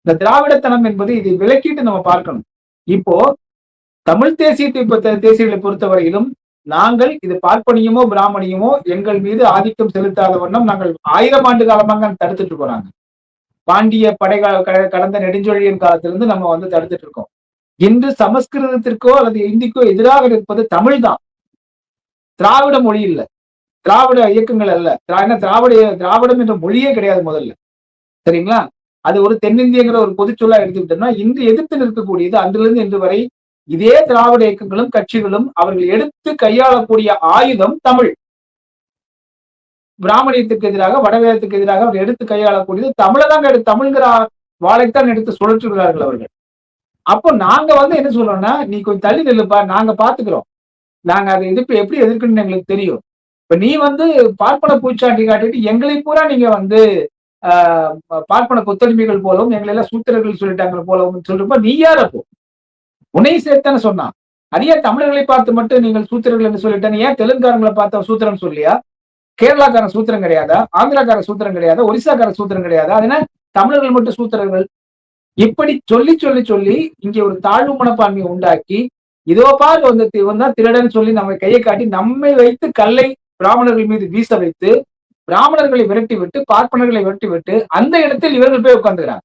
இந்த திராவிடத்தனம் என்பது இதை விலக்கிட்டு நம்ம பார்க்கணும். இப்போ தமிழ் தேசியத்தை தேசியர்களை பொறுத்தவரையிலும் நாங்கள் இது பார்ப்பனியமோ பிராமணியமோ எங்கள் மீது ஆதிக்கம் செலுத்தாத வண்ணம் நாங்கள் 1000 ஆண்டு காலமாக தடுத்துட்டு போறாங்க. பாண்டிய படை கடந்த நெடுஞ்செழியன் காலத்திலிருந்து நம்ம தடுத்துட்டு இருக்கோம். இன்று சமஸ்கிருதத்திற்கோ அல்லது இந்திக்கோ எதிராக இருப்பது தமிழ் தான். திராவிட மொழி இல்ல. திராவிட இயக்கங்கள் அல்ல. திராவிடம் என்ற மொழியே கிடையாது முதல்ல. சரிங்களா? அது ஒரு தென்னிந்தியங்கிற ஒரு பொதுச்சொல்லா எடுத்துக்கிட்டோம்னா, இன்று எதிர்த்து நிற்கக்கூடியது அன்றிலிருந்து இன்று வரை இதே திராவிட இயக்கங்களும் கட்சிகளும் அவர்கள் எடுத்து கையாளக்கூடிய ஆயுதம் தமிழ். பிராமணியத்துக்கு எதிராக வடவேதத்துக்கு எதிராக அவர் எடுத்து கையாளக்கூடியது தமிழதான் தமிழ்ங்கிற வாழைத்தான் எடுத்து சுழற்றுகிறார்கள் அவர்கள். அப்போ நாங்க என்ன சொல்றோம்னா, நீ கொஞ்சம் தள்ளி நில்லுப்பா, நாங்க பாத்துக்கிறோம். நாங்க அதை எப்படி எதிர்க்கணும்னு எங்களுக்கு தெரியும். இப்ப நீ பார்ப்பன பூச்சாண்டி காட்டிட்டு எங்களை பூரா நீங்க பார்ப்பன கொத்தடிமைகள் போலவும் எங்களை எல்லாம் சூத்திரர்கள் சொல்லிட்டாங்க போலவும் சொல்றப்ப நீ யார் அப்போ? உன்னையும் சேர்த்தானே சொன்னான். அது ஏன் தமிழர்களை பார்த்து மட்டும் நீங்கள் சூத்திரர்கள் என்று சொல்லிட்டேன்? ஏன் தெலுங்காரங்களை பார்த்த சூத்திரம் சொல்லியா? கேரளாக்காரன் சூத்திரம் கிடையாதா? ஆந்திராக்கார சூத்திரம் கிடையாதா? ஒரிசாக்கார சூத்திரம் கிடையாதா? அது என்ன தமிழர்கள் மட்டும் சூத்திரர்கள்? இப்படி சொல்லி சொல்லி சொல்லி இங்கே ஒரு தாழ்வு மனப்பான்மையை உண்டாக்கி, இதோ பார் இவன் தான் திருடன் சொல்லி நம்ம கையை காட்டி நம்மை வைத்து கல்லை பிராமணர்கள் மீது வீச வைத்து பிராமணர்களை விரட்டி விட்டு பார்ப்பனர்களை விரட்டி விட்டு அந்த இடத்தில் இவர்கள் போய் உட்கார்ந்துகிறாங்க.